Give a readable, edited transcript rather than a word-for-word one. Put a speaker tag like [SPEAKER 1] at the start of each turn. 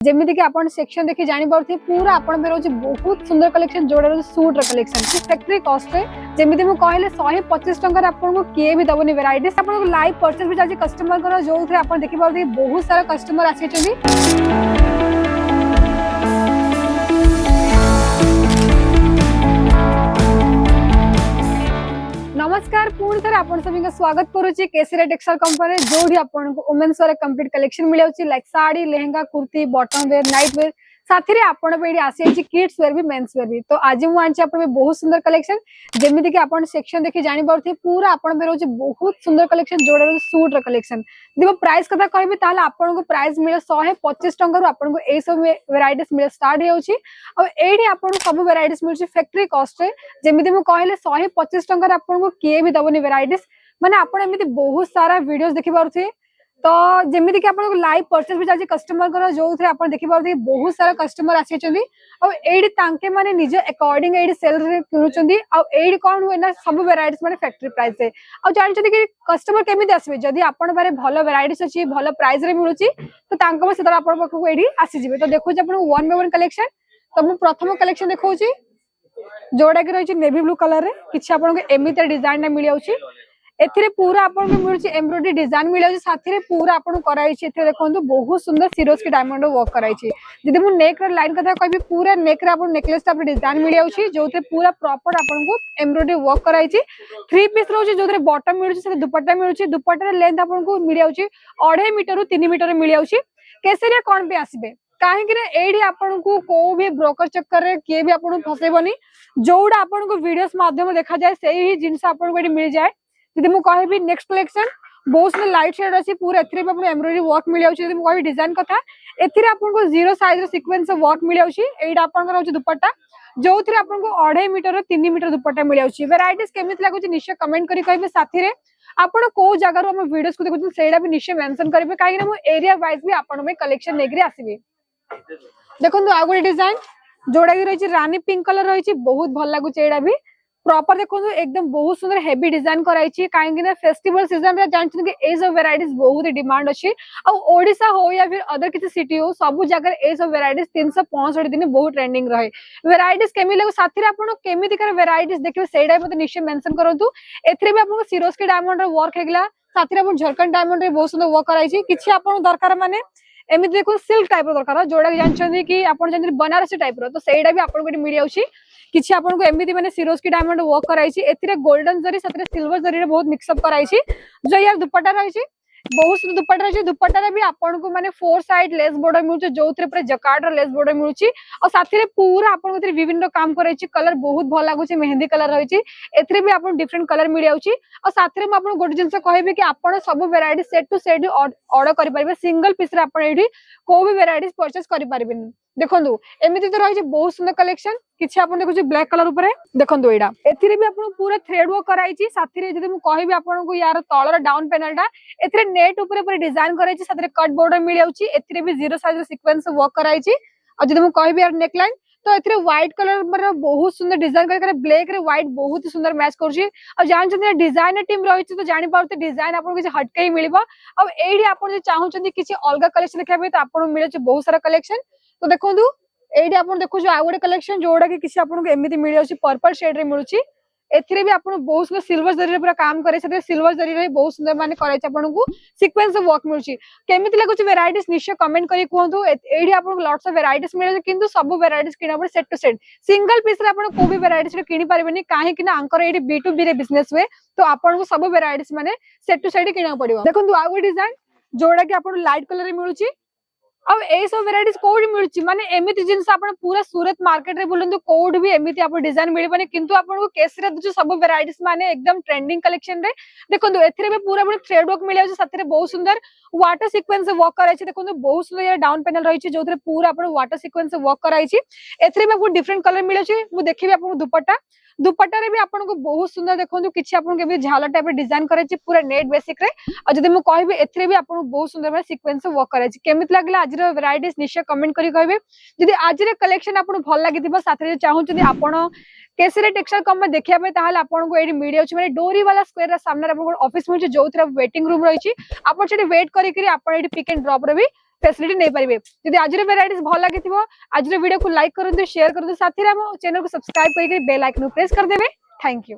[SPEAKER 1] जेमिति कि आपण सेक्शन देखि जानि पारथि पूरा आपण पे रहउछि बहुत सुंदर कलेक्शन जोड़ा रहउछि सूट र कलेक्शन फैक्ट्री कॉस्ट रे जेमिति मु कहले 125 टंका आपण को किए भी दबनी वैरायटीज आपण को लाइव परचेज भी जाछि कस्टमर कर जो थे आपण देखि पारथि बहुत सारा कस्टमर आछि छथि। नमस्कार पुणी थर आपण सभी का स्वागत करूची केसरी टेक्सटाइल कंपनी जोडी आपण को वुमेन्स वेयर कंप्लीट कलेक्शन मिलाउची like sari lehenga kurti bottom wear night wear साथी रे आपण पे आसी किड्स वेयर भी मेंस वेयर भी तो आज मु आंची आपण बहुत सुंदर कलेक्शन जेमिति कि आपण सेक्शन देखि जानि पारथि पूरा आपण पे रहउची बहुत सुंदर कलेक्शन जोड़ा रहउची सूट र कलेक्शन देखो प्राइस कथा कहबी ताले आपण को प्राइस मिले 125 टंका रु आपण को ए सब वैरायटीज मिले स्टार्ट हेउची और एडी आपण को सब वैरायटीज मिलची फैक्ट्री कॉस्ट रे जेमिति मु कहले 125 टंका रे आपण को किए भी दबनी वैरायटीज माने आपण एमिति बहुत सारा वीडियोस देखि पारथि तो जेमिति कि आपण लाइव परचेज भी जाछि कस्टमर कर जो थे आपण देखि पारथि बहुत सारा कस्टमर आछि छथि और एडी तांके माने निज अकॉर्डिंग एडी सेल रे किनुचंदी और एडी कोन होय ना सब वैरायटीज माने फैक्ट्री प्राइस से और जानि छथि कि कस्टमर केमिति आसबे जदी आपण बारे भलो वैरायटीज अछि भलो प्राइस रे मिलुची तो तांको से आपण पखको एडी आसी जिवे तो देखो जे आपण वन बाय वन कलेक्शन तो मु प्रथम कलेक्शन देखौची जोड़ा कि रही नेवी ब्लू कलर रे किछि आपण को एमिति डिजाइन ना मिल जाउची एथिरे पूरा आपण को मिलुची एम्ब्रॉयडरी डिजाइन मिल जाउची साथी रे पूरा आपण को कराई छी एथिरे देखंतु बहुत सुंदर सिरोज के डायमंड वर्क कराई छी जदी मु नेक रे लाइन कथा कहबी पूरा नेक रे आपण नेकलेस टाइप डिजाइन मिल जाउची जोथे पूरा प्रॉपर आपण को एम्ब्रॉयडरी वर्क कराई छी थ्री पीस रहउची जोथे बॉटम मिलुची से दुपट्टा मिलुची दुपट्टा रे लेंथ आपण को मिल जाउची 2.5 मीटर रु 3 मीटर मिल जाउची केसरिया कोन पे आसीबे काहे कि एडी आपण को को भी ब्रोकर चक्कर रे के भी आपण फसेबनी जोडा आपण को वीडियोस माध्यम देखा जाए सही ही जिंस आपण को एडी मिल जाए जदी मु कहबी नेक्स्ट कलेक्शन बहुत से लाइट शेड अछि पूरा एथरे भी आपण एम्ब्रॉयडरी वर्क मिल जाउची जदी मु कहबी डिजाइन कथा एथरे आपण को जीरो साइज रे सीक्वेंस वर्क मिल जाउची एडा आपण को रहउची दुपट्टा जो थरे आपण को 2.5 मीटर रो 3 मीटर दुपट्टा मिल जाउची वैरायटीज केमित लागुची निश्चय कमेंट करी कहबे साथी रे आपण को जगह रो हम वीडियोस को देखु सेडा भी निश्चय मेंशन करबे काहे कि मु एरिया वाइज भी आपण में कलेक्शन नेगरी आसीबे देखो आ गो डिजाइन जोड़ा की रही रानी पिंक कलर रही बहुत भल लगुच एडा भी प्रॉपर देखो एकदम बहुत सुंदर हेवी डिजाइन कराई कहीं फेस्टिवल सीजन रे जानछन कि ए सब वैरायटीज बहुत डिमांड अछि आ ओडिसा हो या फिर अदर किसी सिटी हो सब जगह ए सब वैरायटीज 365 दिन बहुत ट्रेंडिंग रहे वैरायटीज केमी लागो साथी रे आपण केमिति कर वैरायटीज देखबे सेडा मते निश्चय मेंशन करंतु एथरे भी आपण सिरोज के डायमंड रे वर्क हेगला साथी रे आपण झरकन डायमंड रे बहुत सुंदर वर्क कराई किछि आपण दरकार माने एमिति देखो सिल्क टाइप रो दरकार जोड़ा जानछन कि आपण जानछन बनारसी टाइप रो तो सेडा भी आपण को मिल जाउची किछि आपण को एमिति माने सिरोज की डायमंड वर्क कराई छि एथिरे गोल्डन जरी साथरे सिल्वर जरी रे बहुत मिक्स अप कराई छि जो यार दुपट्टा रही छि बहुत सुंदर दुपट्टा रही दुपट्टा रे भी आपण को माने फोर साइड लेस बॉर्डर मिलुछि जोथरे पूरा जकार्ड रो लेस बॉर्डर मिलुछि और साथी रे पूरा आपण को विभिन्न काम कराई छि कलर बहुत भल लागुछि मेहंदी कलर रही छि एथिरे भी आपण डिफरेंट कलर मिल जाउछि और साथी रे म आपण गोटे जिंस कहबे कि आपण सब variety set to set order करि परबे सिंगल पीस रे आपण एठी को भी वैरायटीज परचेस करि परबेन देखंतु एमिति तो रही बहुत सुंदर कलेक्शन किछि आपण देखु ब्लैक कलर ऊपर देखंतु एडा एथिरे भी आपण पूरा थ्रेड वर्क कराई छि साथी रे जदी मु कहबी आपण को यार तळर डाउन पैनलटा एथिरे नेट ऊपर पूरा डिजाइन कराई छि साथी रे कट बॉर्डर मिल जाउछि एथिरे भी जीरो साइज सीक्वेंस वर्क कराई छि और जदी मु कहबी यार नेकलाइन तो एथिरे व्हाइट कलर पर बहुत सुंदर डिजाइन करके ब्लैक रे व्हाइट बहुत ही सुंदर मैच करछि और जान छथि डिजाइनर टीम रही छि तो जानि पारते डिजाइन आपण किछि हटके ही मिलिबो और एडी आपण जे चाहू छथि किछि अलगा कलेक्शन देखबे तो आपण मिले छि बहुत सारा कलेक्शन तो देखंतु एडी आपण देखु जो आ गोटे कलेक्शन जोड़ा कि किछि आपण को एमिति मिल जाउछि पर्पल शेड रे मिलुछि एथिरे भी आपण बहुत सुंदर सिल्वर जरी रे पूरा काम करे से सिल्वर जरी रे बहुत सुंदर माने करे छ आपण को सीक्वेंस वर्क मिलुछि केमिति लागुछि वैरायटीज निश्चय कमेंट करी कहंतु एडी आपण को लॉट्स ऑफ वैरायटीज मिले किंतु सब वैरायटीज किना पर set to set single piece रे आपण को भी वैरायटीज रे किनि पारबेनी काहे कि ना अंकर एडी B2B रे बिजनेस वे तो आपण को सब वैरायटीज माने सेट टू सेट किना पड़िबो देखंतु आ गो डिजाइन जोड़ा कि आपण लाइट कलर रे मिलुछि अब ए सब वैरायटीज कोड मिलुछि माने एमिति जिंस आपण पूरा सूरत मार्केट रे बोलंतु कोड भी एमिति आपण डिजाइन मिलबने किंतु आपण को केसरे जो सब वैरायटीज माने एकदम ट्रेंडिंग कलेक्शन रे देखंतु एथिरे भी पूरा पूरा थ्रेड वर्क मिले साथरे बहुत सुंदर वाटर सीक्वेंस वर्क कराई छी देखंतु बहुत सुंदर ये डाउन पैनल रही छी जोथरे पूरा आपण वाटर सीक्वेंस वर्क कराई छी एथिरे भी आपण डिफरेंट कलर मिले छी मु देखिबे आपण दुपट्टा रे भी आपण को बहुत सुंदर देखंतु किछि आपण के भी झालर टाइप डिजाइन करे छी पूरा नेट बेसिक रे और जदी मु कहबे एथिरे भी आपण बहुत सुंदर में सीक्वेंस वर्क करे छी केमित लागला आज रो वैरायटीज निश्चय कमेंट करी कहबे जदी आज रे कलेक्शन आपण भल लागिथिबो साथरे चाहू जदी आपण केसरी टेक्सटाइल कंपनी देखिया पे ताहाल आपण को एडी मीडिया अछि माने डोरी वाला स्क्वायर रा सामने आपण ऑफिस में जो थरा वेटिंग रूम रही छी आपण सेठी वेट करी करी आपण एडी पिक एंड ड्रॉप रे भी फैसिलिटी नहीं पारे। जदि आज वेराइटीज भल लगी आज वीडियो को लाइक करंतु शेयर करंतु साथी रे हम चैनल को सब्सक्राइब करके बेल आइकन प्रेस कर देबे। Thank you.